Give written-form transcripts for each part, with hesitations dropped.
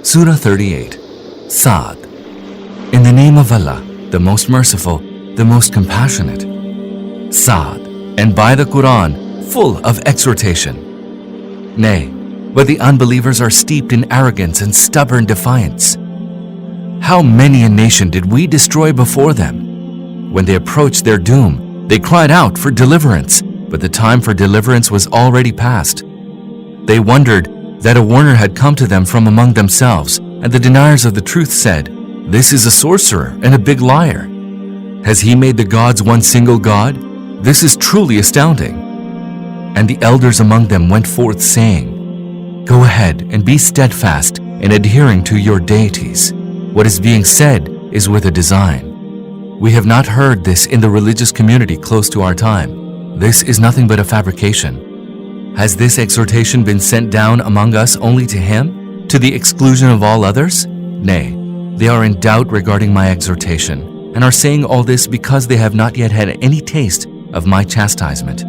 Surah 38, Saad. In the name of Allah, the most merciful, the most compassionate. Saad, and by the Qur'an, full of exhortation. Nay, but the unbelievers are steeped in arrogance and stubborn defiance. How many a nation did we destroy before them? When they approached their doom, they cried out for deliverance, but the time for deliverance was already past. They wondered that a warner had come to them from among themselves, and the deniers of the truth said, "This is a sorcerer and a big liar. Has he made the gods one single God? This is truly astounding." And the elders among them went forth saying, "Go ahead and be steadfast in adhering to your deities. What is being said is with a design. We have not heard this in the religious community close to our time. This is nothing but a fabrication. Has this exhortation been sent down among us only to him, to the exclusion of all others? Nay, they are in doubt regarding my exhortation, and are saying all this because they have not yet had any taste of my chastisement.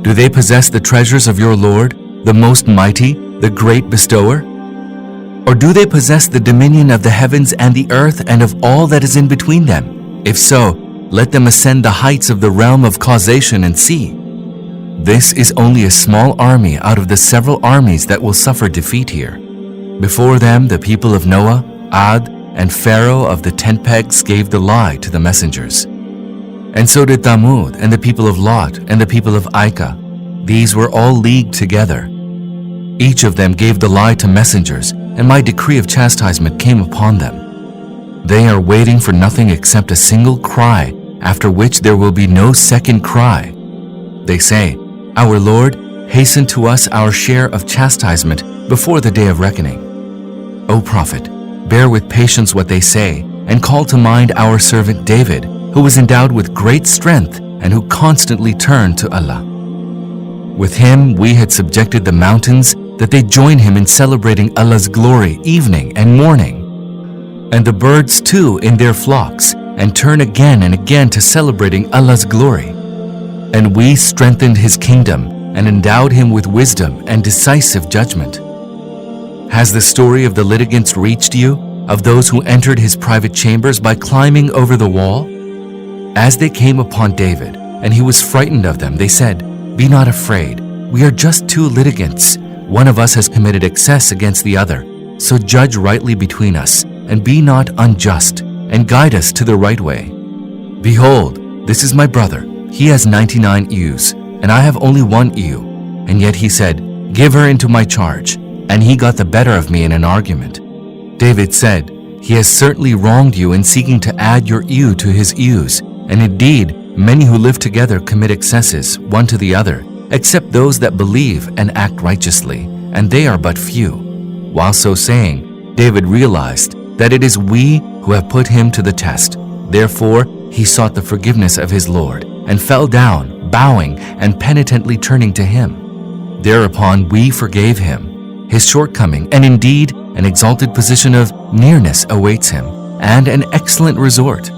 Do they possess the treasures of your Lord, the most mighty, the great bestower? Or do they possess the dominion of the heavens and the earth and of all that is in between them? If so, let them ascend the heights of the realm of causation and see. This is only a small army out of the several armies that will suffer defeat here. Before them, the people of Noah, Ad, and Pharaoh of the tent pegs gave the lie to the messengers. And so did Thamud and the people of Lot and the people of Aika. These were all leagued together. Each of them gave the lie to messengers, and my decree of chastisement came upon them. They are waiting for nothing except a single cry, after which there will be no second cry. They say, "Our Lord, hasten to us our share of chastisement before the day of reckoning." O Prophet, bear with patience what they say, and call to mind our servant David, who was endowed with great strength and who constantly turned to Allah. With him we had subjected the mountains, that they join him in celebrating Allah's glory evening and morning, and the birds too in their flocks, and turn again and again to celebrating Allah's glory. And we strengthened his kingdom and endowed him with wisdom and decisive judgment. Has the story of the litigants reached you, of those who entered his private chambers by climbing over the wall? As they came upon David, and he was frightened of them, they said, "Be not afraid, we are just two litigants. One of us has committed excess against the other, so judge rightly between us, and be not unjust, and guide us to the right way. Behold, this is my brother. He has 99 ewes, and I have only 1 ewe. And yet he said, 'Give her into my charge.' And he got the better of me in an argument." David said, "He has certainly wronged you in seeking to add your ewe to his ewes. And indeed, many who live together commit excesses, one to the other, except those that believe and act righteously, and they are but few." While so saying, David realized that it is we who have put him to the test. Therefore, he sought the forgiveness of his Lord, and fell down, bowing and penitently turning to him. Thereupon we forgave him his shortcoming, and indeed an exalted position of nearness awaits him, and an excellent resort.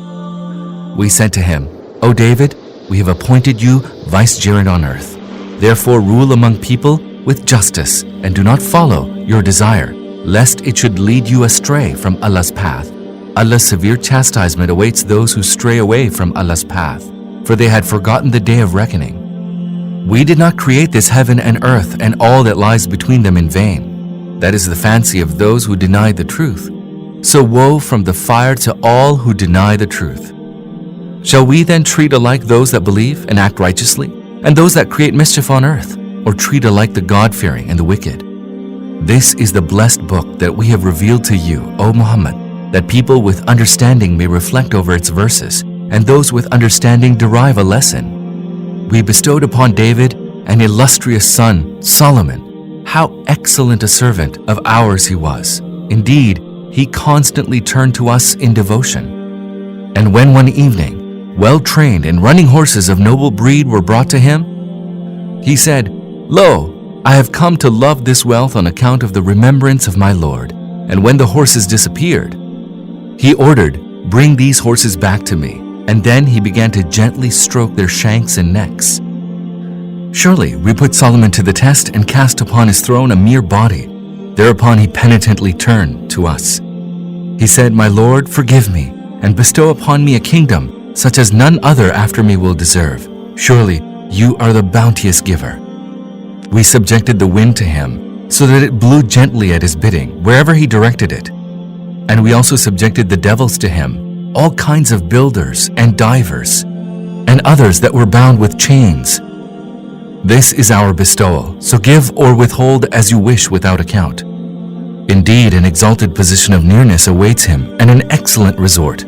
We said to him, "O David, we have appointed you vicegerent on earth. Therefore rule among people with justice, and do not follow your desire, lest it should lead you astray from Allah's path. Allah's severe chastisement awaits those who stray away from Allah's path, for they had forgotten the day of reckoning. We did not create this heaven and earth and all that lies between them in vain. That is the fancy of those who deny the truth. So woe from the fire to all who deny the truth. Shall we then treat alike those that believe and act righteously, and those that create mischief on earth, or treat alike the God-fearing and the wicked? This is the blessed book that we have revealed to you, O Muhammad, that people with understanding may reflect over its verses, and those with understanding derive a lesson. We bestowed upon David an illustrious son, Solomon. How excellent a servant of ours he was. Indeed, he constantly turned to us in devotion. And when one evening, well-trained and running horses of noble breed were brought to him, he said, "Lo, I have come to love this wealth on account of the remembrance of my Lord." And when the horses disappeared, he ordered, "Bring these horses back to me." And then he began to gently stroke their shanks and necks. Surely we put Solomon to the test and cast upon his throne a mere body. Thereupon he penitently turned to us. He said, "My Lord, forgive me, and bestow upon me a kingdom such as none other after me will deserve. Surely you are the bounteous giver." We subjected the wind to him, so that it blew gently at his bidding, wherever he directed it. And we also subjected the devils to him, all kinds of builders and divers, and others that were bound with chains. This is our bestowal, so give or withhold as you wish without account. Indeed, an exalted position of nearness awaits him, and an excellent resort.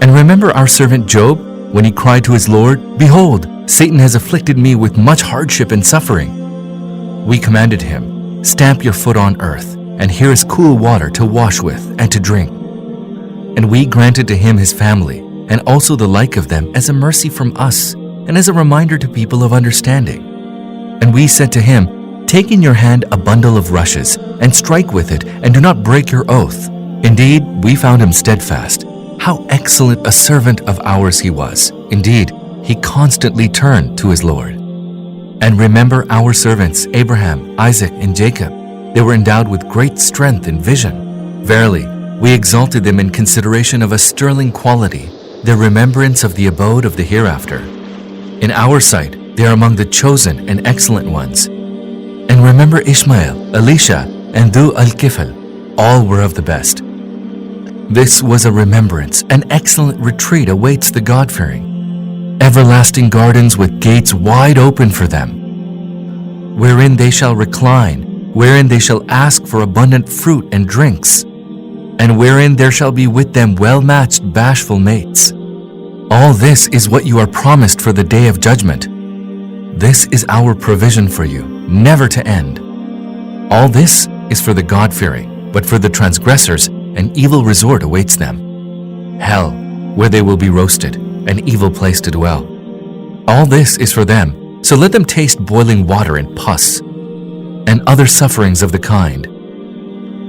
And remember our servant Job, when he cried to his Lord, "Behold, Satan has afflicted me with much hardship and suffering." We commanded him, "Stamp your foot on earth, and here is cool water to wash with and to drink." And we granted to him his family, and also the like of them as a mercy from us, and as a reminder to people of understanding. And we said to him, "Take in your hand a bundle of rushes, and strike with it, and do not break your oath." Indeed, we found him steadfast. How excellent a servant of ours he was. Indeed, he constantly turned to his Lord. And remember our servants, Abraham, Isaac, and Jacob. They were endowed with great strength and vision. Verily, we exalted them in consideration of a sterling quality, their remembrance of the abode of the hereafter. In our sight, they are among the chosen and excellent ones. And remember Ishmael, Elisha, and Dhu al-Kifl. All were of the best. This was a remembrance. An excellent retreat awaits the God-fearing. Everlasting gardens with gates wide open for them, wherein they shall recline, wherein they shall ask for abundant fruit and drinks, and wherein there shall be with them well-matched bashful mates. All this is what you are promised for the day of judgment. This is our provision for you, never to end. All this is for the God-fearing, but for the transgressors, an evil resort awaits them. Hell, where they will be roasted, an evil place to dwell. All this is for them, so let them taste boiling water and pus, and other sufferings of the kind.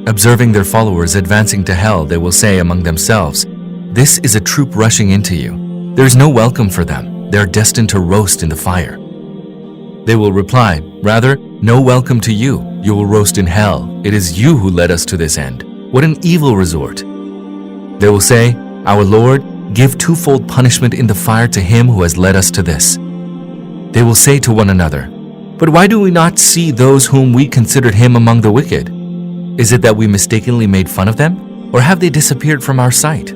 Observing their followers advancing to hell, they will say among themselves, "This is a troop rushing into you. There is no welcome for them. They are destined to roast in the fire." They will reply, "Rather, no welcome to you. You will roast in hell. It is you who led us to this end. What an evil resort." They will say, "Our Lord, give twofold punishment in the fire to him who has led us to this." They will say to one another, "But why do we not see those whom we considered him among the wicked? Is it that we mistakenly made fun of them, or have they disappeared from our sight?"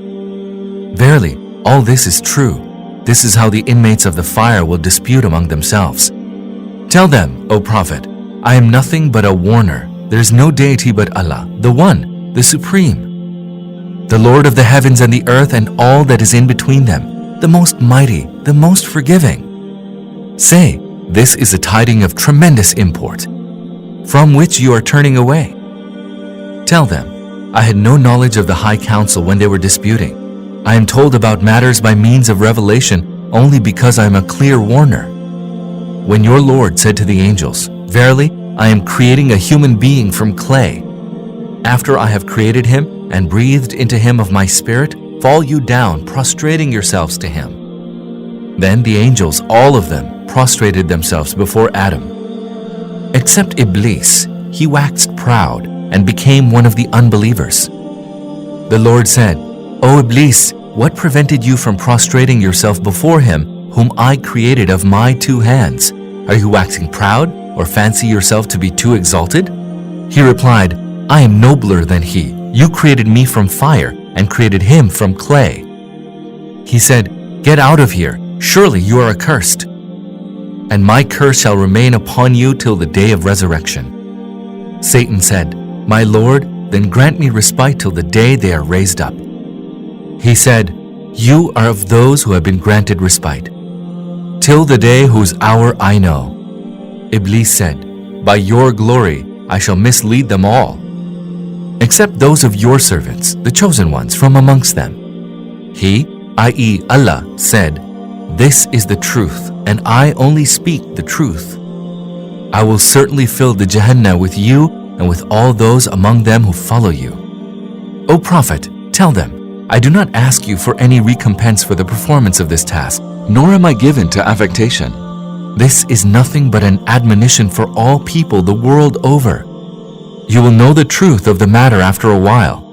Verily, all this is true. This is how the inmates of the fire will dispute among themselves. Tell them, O Prophet, I am nothing but a warner. There is no deity but Allah, the One, the Supreme, the Lord of the heavens and the earth and all that is in between them, the most mighty, the most forgiving. Say, this is a tiding of tremendous import, from which you are turning away. Tell them, I had no knowledge of the High Council when they were disputing. I am told about matters by means of revelation only because I am a clear warner. When your Lord said to the angels, "Verily, I am creating a human being from clay. After I have created him and breathed into him of my spirit, fall you down, prostrating yourselves to him." Then the angels, all of them, prostrated themselves before Adam. Except Iblis, he waxed proud and became one of the unbelievers. The Lord said, "O Iblis, what prevented you from prostrating yourself before him whom I created of my two hands? Are you waxing proud or fancy yourself to be too exalted?" He replied, "I am nobler than he. You created me from fire and created him from clay." He said, "Get out of here. Surely you are accursed, and my curse shall remain upon you till the day of resurrection." Satan said, "My Lord, then grant me respite till the day they are raised up." He said, "You are of those who have been granted respite, till the day whose hour I know." Iblis said, "By your glory I shall mislead them all, except those of your servants, the chosen ones from amongst them." He, i.e. Allah, said, "This is the truth, and I only speak the truth. I will certainly fill the Jahannam with you and with all those among them who follow you." O Prophet, tell them, I do not ask you for any recompense for the performance of this task, nor am I given to affectation. This is nothing but an admonition for all people the world over. You will know the truth of the matter after a while.